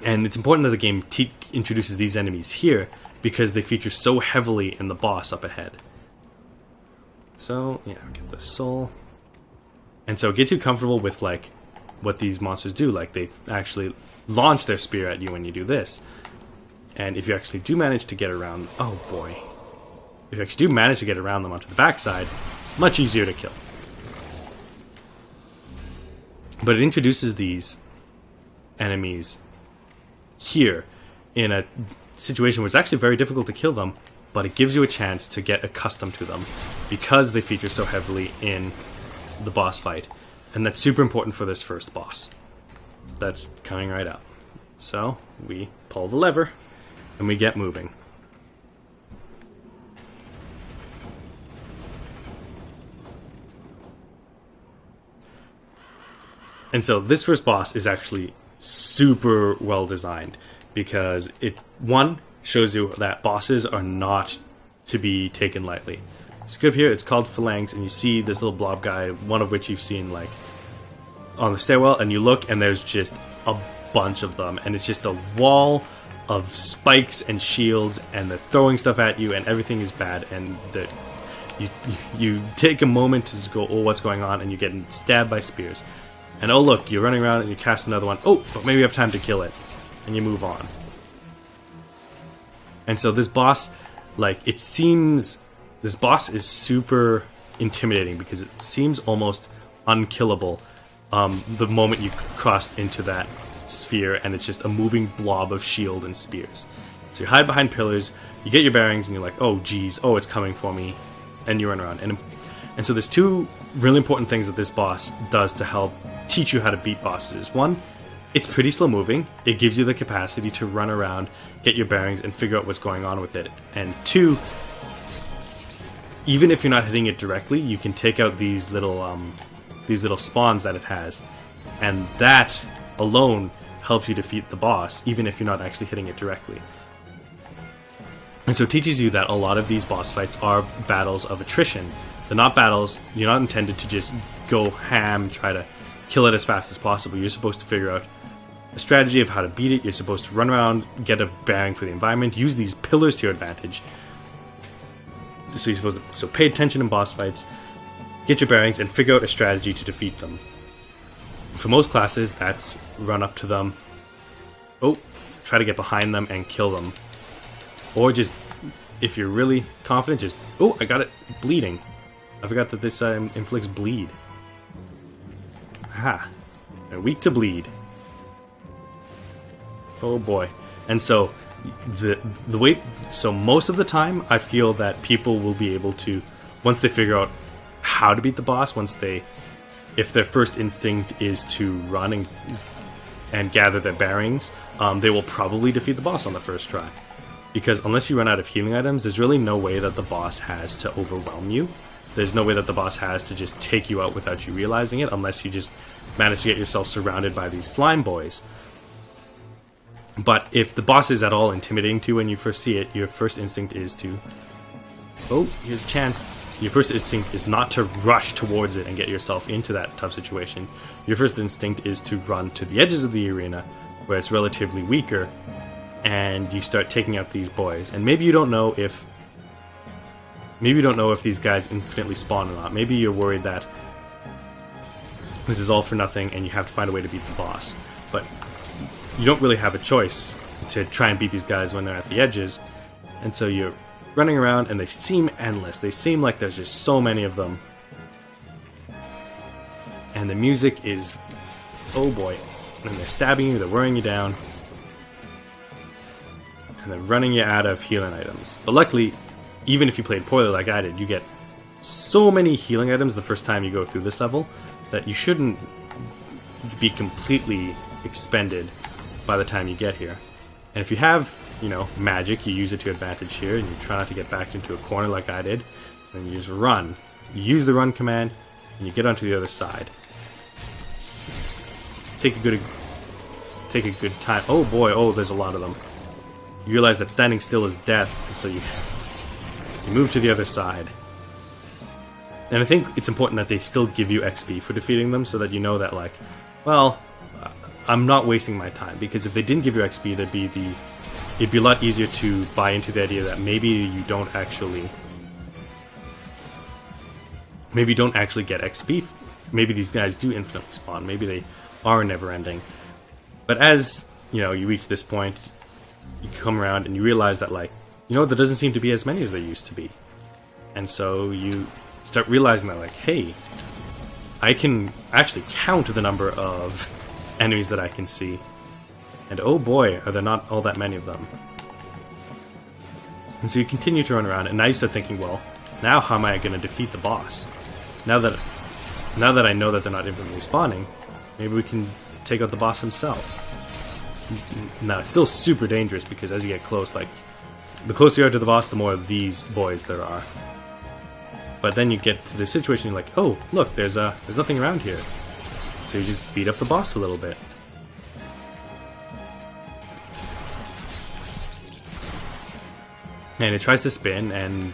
And it's important that the game introduces these enemies here, because they feature so heavily in the boss up ahead. So, yeah, get the soul. And so it gets you comfortable with, like, what these monsters do. Like, they actually launch their spear at you when you do this. And if you actually do manage to get around... Oh, boy. If you actually do manage to get around them onto the backside, much easier to kill. But it introduces these enemies here in a situation where it's actually very difficult to kill them, but it gives you a chance to get accustomed to them because they feature so heavily in the boss fight. And that's super important for this first boss. That's coming right up. So we pull the lever and we get moving. And so this first boss is actually super well designed, because it, one, shows you that bosses are not to be taken lightly. So you go up here, it's called Phalanx, and you see this little blob guy, one of which you've seen like on the stairwell, and you look and there's just a bunch of them, and it's just a wall of spikes and shields, and they're throwing stuff at you, and everything is bad, and you take a moment to just go, oh, what's going on, and you're getting stabbed by spears. And oh look, you're running around and you cast another one. Oh, but maybe you have time to kill it. And you move on. And so this boss, like, it seems... This boss is super intimidating because it seems almost unkillable the moment you cross into that sphere, and it's just a moving blob of shield and spears. So you hide behind pillars, you get your bearings, and you're like, oh geez, oh, it's coming for me. And you run around. And so there's two really important things that this boss does to help teach you how to beat bosses. One, it's pretty slow moving. It gives you the capacity to run around, get your bearings, and figure out what's going on with it. And two, even if you're not hitting it directly, you can take out these little these little spawns that it has. And that alone helps you defeat the boss, even if you're not actually hitting it directly. And so it teaches you that a lot of these boss fights are battles of attrition. They're not battles, you're not intended to just go ham, try to kill it as fast as possible. You're supposed to figure out a strategy of how to beat it. You're supposed to run around, get a bearing for the environment, use these pillars to your advantage. So you're supposed to pay attention in boss fights, get your bearings, and figure out a strategy to defeat them. For most classes, that's run up to them, try to get behind them and kill them. Or just, if you're really confident, just, I got it, bleeding. I forgot that this inflicts bleed. Aha. They're weak to bleed. Oh boy. And so, the way, so most of the time, I feel that people will be able to, once they figure out how to beat the boss, if their first instinct is to run and gather their bearings, they will probably defeat the boss on the first try. Because unless you run out of healing items, there's really no way that the boss has to overwhelm you. There's no way that the boss has to just take you out without you realizing it, unless you just manage to get yourself surrounded by these slime boys. But if the boss is at all intimidating to you when you first see it, your first instinct is to... here's a chance. Your first instinct is not to rush towards it and get yourself into that tough situation. Your first instinct is to run to the edges of the arena, where it's relatively weaker, and you start taking out these boys. And maybe you don't know if these guys infinitely spawn or not. Maybe you're worried that this is all for nothing and you have to find a way to beat the boss. But you don't really have a choice to try and beat these guys when they're at the edges. And so you're running around and they seem endless. They seem like there's just so many of them. And the music is, oh boy. And they're stabbing you, they're wearing you down. And they're running you out of healing items. But luckily, even if you played poorly like I did, you get so many healing items the first time you go through this level that you shouldn't be completely expended by the time you get here. And if you have, magic, you use it to advantage here, and you try not to get backed into a corner like I did, then you just run. You use the run command, and you get onto the other side. Take a good time. Oh boy, there's a lot of them. You realize that standing still is death, and so you move to the other side. And I think it's important that they still give you XP for defeating them, so that you know that, I'm not wasting my time. Because if they didn't give you XP, it'd be a lot easier to buy into the idea that maybe you don't actually get XP. Maybe these guys do infinitely spawn. Maybe they are never-ending. But as, you reach this point, you come around and you realize that, there doesn't seem to be as many as there used to be. And so you start realizing that, hey, I can actually count the number of enemies that I can see. And oh boy, are there not all that many of them. And so you continue to run around, and now you start thinking, well, now how am I going to defeat the boss? Now that I know that they're not infinitely spawning, maybe we can take out the boss himself. Now, it's still super dangerous, because as you get close, the closer you are to the boss, the more of these boys there are. But then you get to the situation, you're like, oh, look, there's nothing around here. So you just beat up the boss a little bit. And it tries to spin, and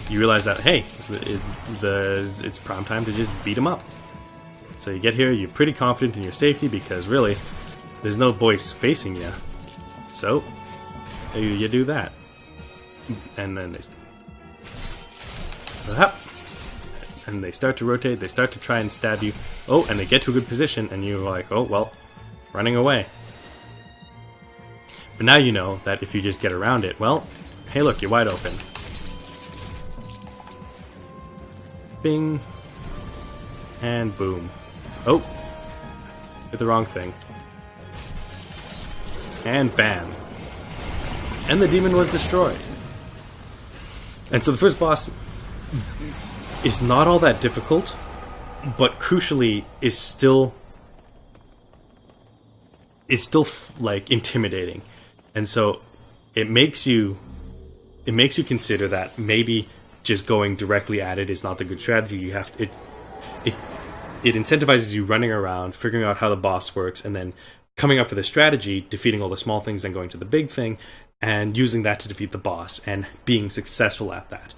you realize that, hey, it's prime time to just beat him up. So you get here, you're pretty confident in your safety, because really, there's no boys facing you. So you do that, and then they start to rotate. They start to try and stab you. Oh, and they get to a good position, and you're like, oh well, running away. But now you know that if you just get around it, well, hey look, you're wide open. Bing. And boom. Oh. Did the wrong thing. And bam. And the demon was destroyed. And so the first boss is not all that difficult, but crucially is still intimidating. And so it makes you consider that maybe just going directly at it is not the good strategy. it incentivizes you running around, figuring out how the boss works, and then coming up with a strategy, defeating all the small things, then going to the big thing, and using that to defeat the boss, and being successful at that.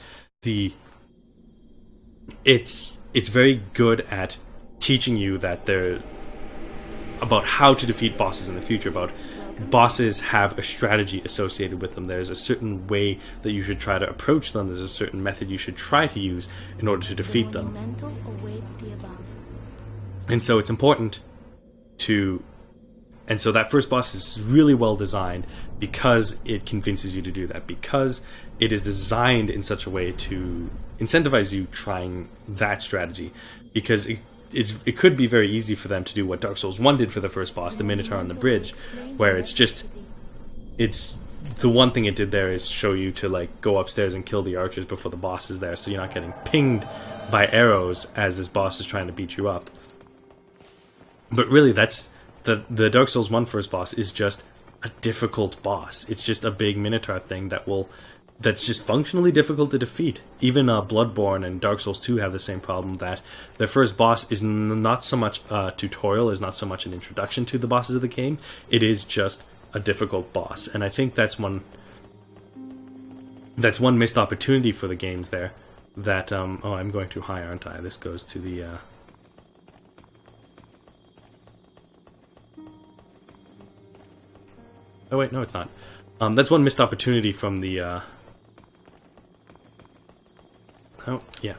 It's very good at teaching you that about how to defeat bosses in the future, about bosses have a strategy associated with them. There's a certain way that you should try to approach them. There's a certain method you should try to use in order to defeat them. And so it's important to... And so that first boss is really well designed because it convinces you to do that, because it is designed in such a way to incentivize you trying that strategy, because it could be very easy for them to do what Dark Souls 1 did for the first boss, the Minotaur on the bridge, where it's the one thing it did there is show you to like go upstairs and kill the archers before the boss is there, so you're not getting pinged by arrows as this boss is trying to beat you up. But really, that's the Dark Souls 1 first boss is just a difficult boss. It's just a big Minotaur thing that's just functionally difficult to defeat. Even Bloodborne and Dark Souls 2 have the same problem, that the first boss is not so much a tutorial, is not so much an introduction to the bosses of the game. It is just a difficult boss, and I think that's one missed opportunity for the games there. That oh, I'm going too high, aren't I? This goes to the oh wait, no, it's not. That's one missed opportunity from the oh, yeah.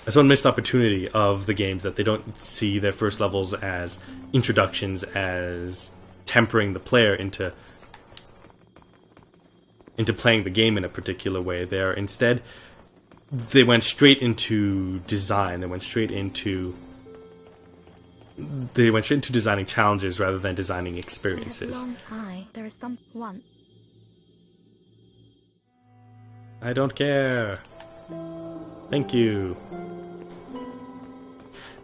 That's one missed opportunity of the games, that they don't see their first levels as introductions, as tempering the player into playing the game in a particular way. They went straight into design. They went straight into designing challenges rather than designing experiences. There is someone. I don't care. Thank you.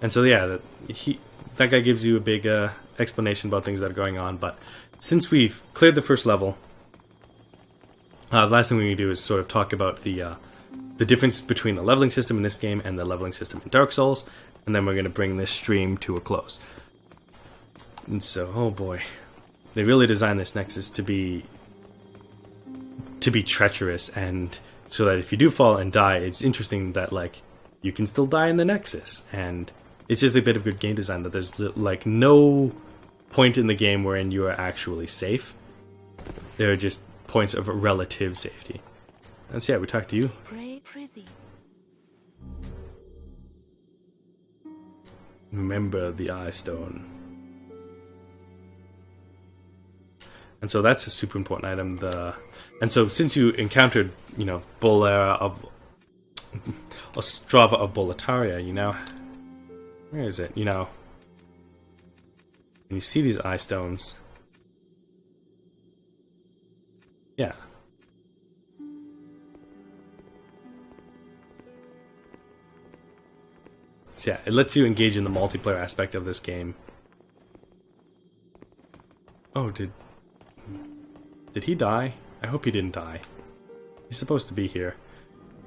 And so yeah, that guy gives you a big explanation about things that are going on. But since we've cleared the first level, the last thing we need to do is sort of talk about the difference between the leveling system in this game and the leveling system in Dark Souls, and then we're going to bring this stream to a close. And so, oh boy, they really designed this Nexus to be treacherous, and so that if you do fall and die, it's interesting that like you can still die in the Nexus, and it's just a bit of good game design that there's like no point in the game wherein you are actually safe. There are just points of relative safety. And so yeah, we talked to you. Remember the Eye Stone. And so that's a super important item. And so since you encountered, Bolera of Ostrava of Boletaria, where is it? And you see these eye stones. Yeah. So yeah, it lets you engage in the multiplayer aspect of this game. Oh, did he die? I hope he didn't die. He's supposed to be here.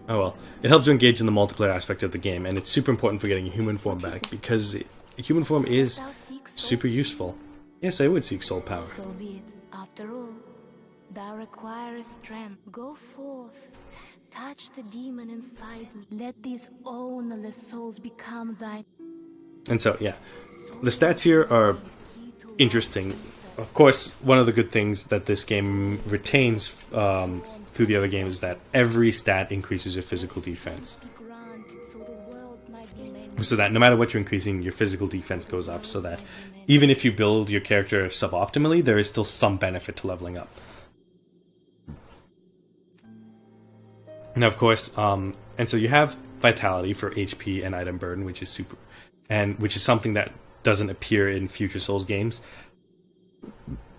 Oh well. It helps you engage in the multiplayer aspect of the game, and it's super important for getting a human form back, because human form is super useful. Yes, I would seek soul power. So be it. After all, thou requirest strength. Go forth. Touch the demon inside me. Let these ownerless souls become thine. And so, yeah. The stats here are interesting. Of course, one of the good things that this game retains through the other games is that every stat increases your physical defense. So that no matter what you're increasing, your physical defense goes up, so that even if you build your character suboptimally, there is still some benefit to leveling up. Now, of course, and so you have Vitality for HP and item burden, which is super, and which is something that doesn't appear in future Souls games,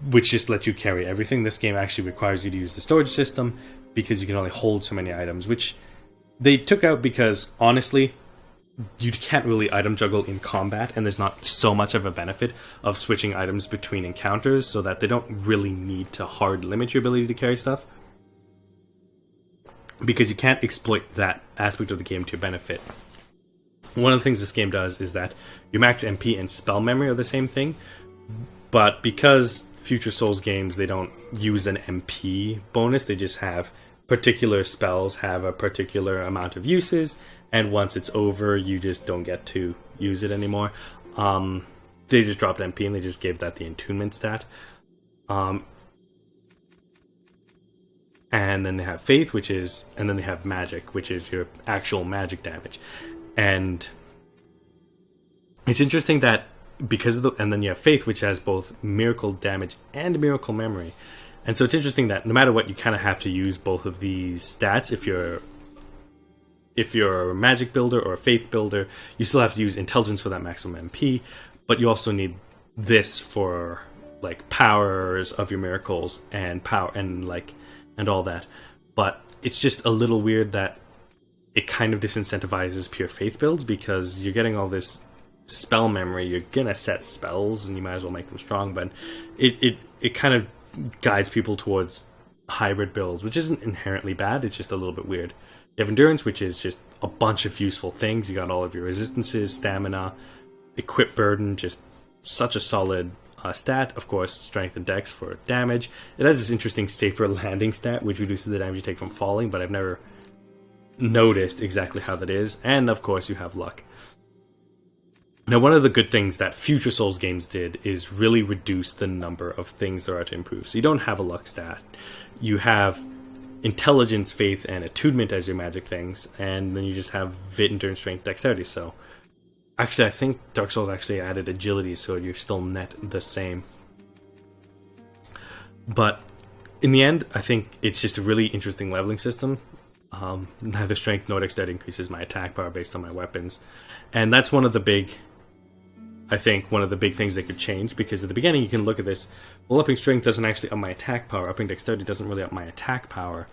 which just lets you carry everything. This game actually requires you to use the storage system, because you can only hold so many items, which they took out because, honestly, you can't really item juggle in combat, and there's not so much of a benefit of switching items between encounters, so that they don't really need to hard limit your ability to carry stuff, because you can't exploit that aspect of the game to your benefit. one of the things this game does is that your max MP and spell memory are the same thing, but because Future Souls games, they don't use an MP bonus, they just have particular spells have a particular amount of uses, and once it's over, you just don't get to use it anymore. They just dropped MP and they just gave that the attunement stat. And then they have Faith, and then they have Magic, which is your actual magic damage. And it's interesting that because of and then you have Faith, which has both miracle damage and miracle memory. And so it's interesting that no matter what, you kind of have to use both of these stats. If you're a magic builder or a faith builder, you still have to use intelligence for that maximum MP, but you also need this for like powers of your miracles and power and all that. But it's just a little weird that it kind of disincentivizes pure faith builds, because you're getting all this spell memory, you're gonna set spells and you might as well make them strong, but it kind of guides people towards hybrid builds, which isn't inherently bad, it's just a little bit weird. You have endurance, which is just a bunch of useful things. You got all of your resistances, stamina, equip burden, just such a solid stat. Of course, strength and dex for damage. It has this interesting safer landing stat, which reduces the damage you take from falling, but I've never noticed exactly how that is. And of course, you have luck. Now, one of the good things that Future Souls games did is really reduce the number of things there are to improve. So you don't have a luck stat. You have intelligence, faith, and attunement as your magic things, and then you just have vit, endurance, strength, dexterity. So actually, I think Dark Souls actually added agility, so you're still net the same. But in the end, I think it's just a really interesting leveling system. Neither strength nor dexterity increases my attack power based on my weapons, and that's one of the big things they could change, because at the beginning you can look at this, well, upping strength doesn't actually up my attack power, upping dexterity doesn't really up my attack power.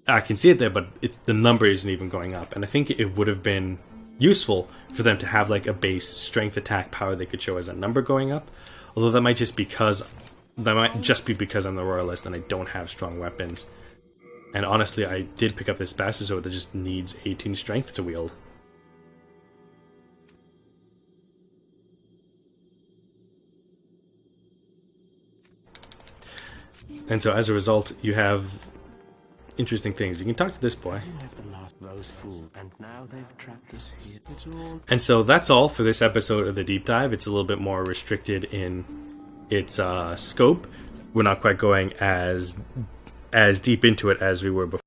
I can see it there, but the number isn't even going up, and I think it would have been useful for them to have like a base strength attack power they could show as a number going up, although that might just be because I'm the royalist and I don't have strong weapons. And honestly, I did pick up this Bastard that just needs 18 strength to wield. And so as a result, you have interesting things. You can talk to this boy. And so that's all for this episode of the Deep Dive. It's a little bit more restricted in its scope. We're not quite going as deep into it as we were before.